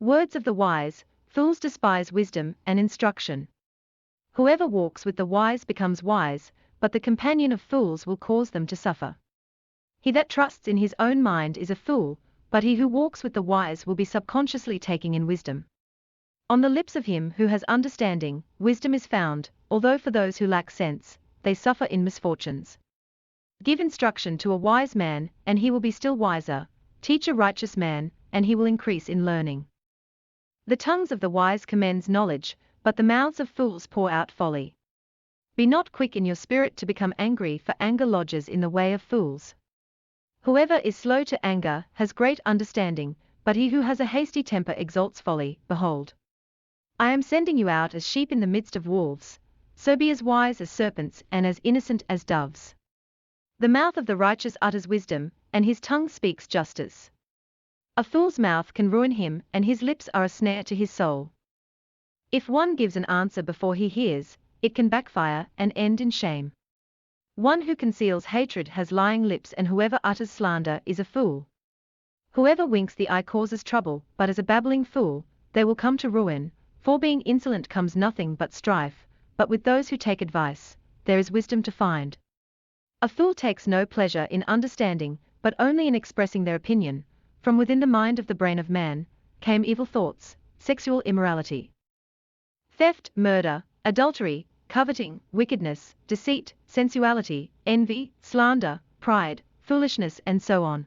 Words of the wise: fools despise wisdom and instruction. Whoever walks with the wise becomes wise, but the companion of fools will cause them to suffer. He that trusts in his own mind is a fool, but he who walks with the wise will be subconsciously taking in wisdom. On the lips of him who has understanding, wisdom is found, although for those who lack sense, they suffer in misfortunes. Give instruction to a wise man, and he will be still wiser. Teach a righteous man, and he will increase in learning. The tongues of the wise commends knowledge, but the mouths of fools pour out folly. Be not quick in your spirit to become angry, for anger lodges in the way of fools. Whoever is slow to anger has great understanding, but he who has a hasty temper exalts folly. Behold, I am sending you out as sheep in the midst of wolves, so be as wise as serpents and as innocent as doves. The mouth of the righteous utters wisdom, and his tongue speaks justice. A fool's mouth can ruin him, and his lips are a snare to his soul. If one gives an answer before he hears, it can backfire and end in shame. One who conceals hatred has lying lips, and whoever utters slander is a fool. Whoever winks the eye causes trouble, but as a babbling fool, they will come to ruin, for being insolent comes nothing but strife, but with those who take advice, there is wisdom to find. A fool takes no pleasure in understanding, but only in expressing their opinion. From within the mind of the brain of man came evil thoughts, sexual immorality, theft, murder, adultery, coveting, wickedness, deceit, sensuality, envy, slander, pride, foolishness, and so on.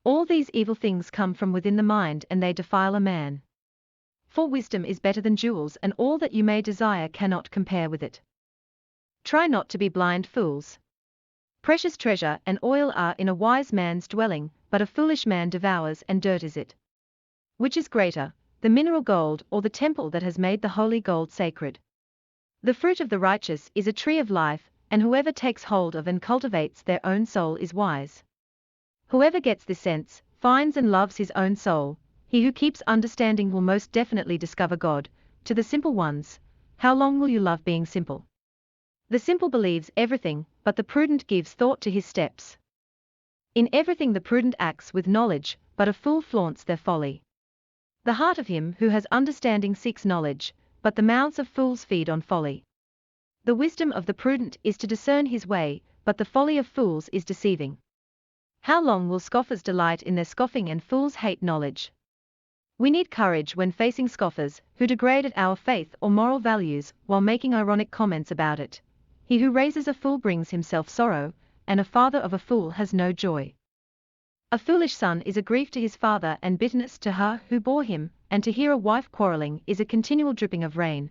All these evil things come from within the mind, and they defile a man. For wisdom is better than jewels, and all that you may desire cannot compare with it. Try not to be blind fools. Precious treasure and oil are in a wise man's dwelling, but a foolish man devours and dirties it. Which is greater, the mineral gold or the temple that has made the holy gold sacred? The fruit of the righteous is a tree of life, and whoever takes hold of and cultivates their own soul is wise. Whoever gets this sense, finds and loves his own soul. He who keeps understanding will most definitely discover God. To the simple ones, how long will you love being simple? The simple believes everything, but the prudent gives thought to his steps. In everything the prudent acts with knowledge, but a fool flaunts their folly. The heart of him who has understanding seeks knowledge, but the mouths of fools feed on folly. The wisdom of the prudent is to discern his way, but the folly of fools is deceiving. How long will scoffers delight in their scoffing, and fools hate knowledge? We need courage when facing scoffers who degraded our faith or moral values while making ironic comments about it. He who raises a fool brings himself sorrow, and a father of a fool has no joy. A foolish son is a grief to his father and bitterness to her who bore him, and to hear a wife quarreling is a continual dripping of rain.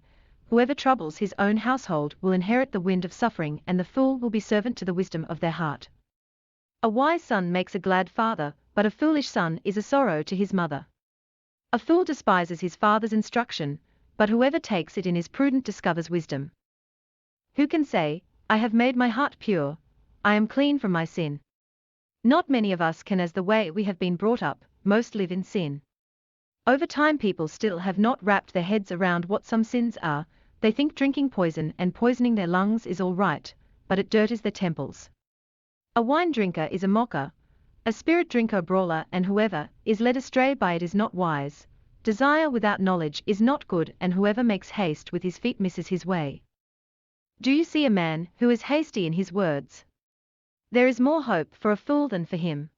Whoever troubles his own household will inherit the wind of suffering, and the fool will be servant to the wisdom of their heart. A wise son makes a glad father, but a foolish son is a sorrow to his mother. A fool despises his father's instruction, but whoever takes it in is prudent discovers wisdom. Who can say, I have made my heart pure, I am clean from my sin? Not many of us can, as the way we have been brought up, most live in sin. Over time people still have not wrapped their heads around what some sins are. They think drinking poison and poisoning their lungs is all right, but it dirties their temples. A wine drinker is a mocker, a spirit drinker a brawler, and whoever is led astray by it is not wise. Desire without knowledge is not good, and whoever makes haste with his feet misses his way. Do you see a man who is hasty in his words? There is more hope for a fool than for him.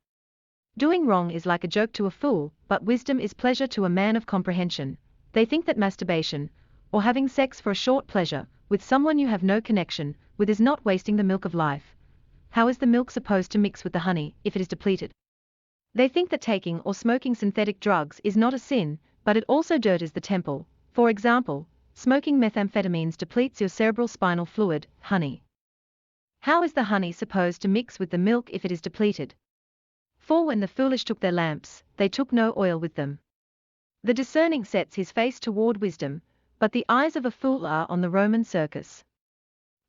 Doing wrong is like a joke to a fool, but wisdom is pleasure to a man of comprehension. They think that masturbation, or having sex for a short pleasure, with someone you have no connection with, is not wasting the milk of life. How is the milk supposed to mix with the honey if it is depleted? They think that taking or smoking synthetic drugs is not a sin, but it also dirties the temple. For example, smoking methamphetamines depletes your cerebral spinal fluid, honey. How is the honey supposed to mix with the milk if it is depleted? For when the foolish took their lamps, they took no oil with them. The discerning sets his face toward wisdom, but the eyes of a fool are on the Roman circus.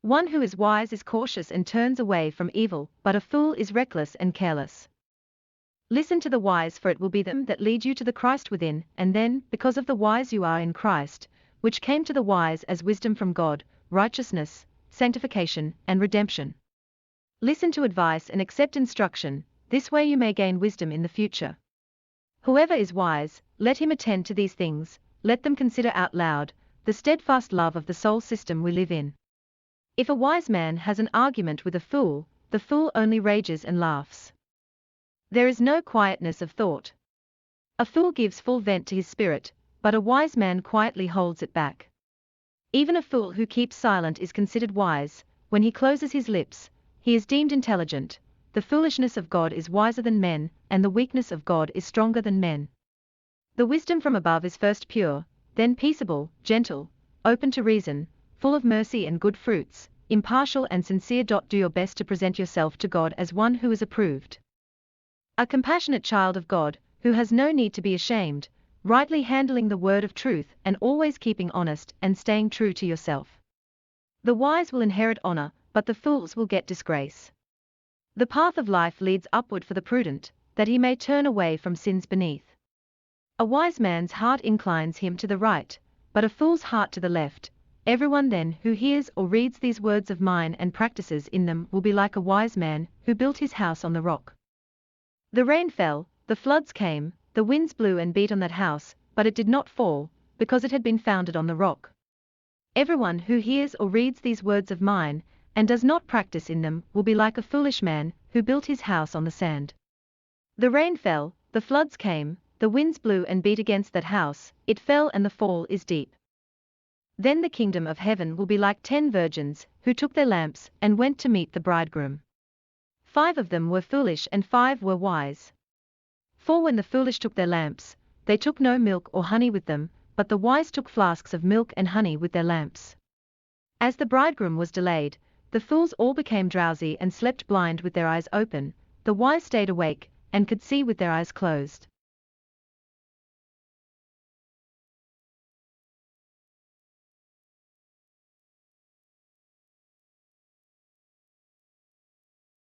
One who is wise is cautious and turns away from evil, but a fool is reckless and careless. Listen to the wise, for it will be them that lead you to the Christ within, and then, because of the wise you are in Christ, which came to the wise as wisdom from God, righteousness, sanctification, and redemption. Listen to advice and accept instruction, this way you may gain wisdom in the future. Whoever is wise, let him attend to these things, let them consider out loud the steadfast love of the soul system we live in. If a wise man has an argument with a fool, the fool only rages and laughs. There is no quietness of thought. A fool gives full vent to his spirit, but a wise man quietly holds it back. Even a fool who keeps silent is considered wise. When he closes his lips, he is deemed intelligent. The foolishness of God is wiser than men, and the weakness of God is stronger than men. The wisdom from above is first pure, then peaceable, gentle, open to reason, full of mercy and good fruits, impartial and sincere. Do your best to present yourself to God as one who is approved. A compassionate child of God, who has no need to be ashamed, rightly handling the word of truth and always keeping honest and staying true to yourself. The wise will inherit honor, but the fools will get disgrace. The path of life leads upward for the prudent, that he may turn away from sins beneath. A wise man's heart inclines him to the right, but a fool's heart to the left. Everyone then who hears or reads these words of mine and practices in them will be like a wise man who built his house on the rock. The rain fell, the floods came, the winds blew and beat on that house, but it did not fall, because it had been founded on the rock. Everyone who hears or reads these words of mine, and does not practice in them, will be like a foolish man who built his house on the sand. The rain fell, the floods came, the winds blew and beat against that house, it fell and the fall is deep. Then the kingdom of heaven will be like 10 virgins, who took their lamps and went to meet the bridegroom. 5 of them were foolish and 5 were wise. For when the foolish took their lamps, they took no milk or honey with them, but the wise took flasks of milk and honey with their lamps. As the bridegroom was delayed, the fools all became drowsy and slept blind with their eyes open. The wise stayed awake, and could see with their eyes closed.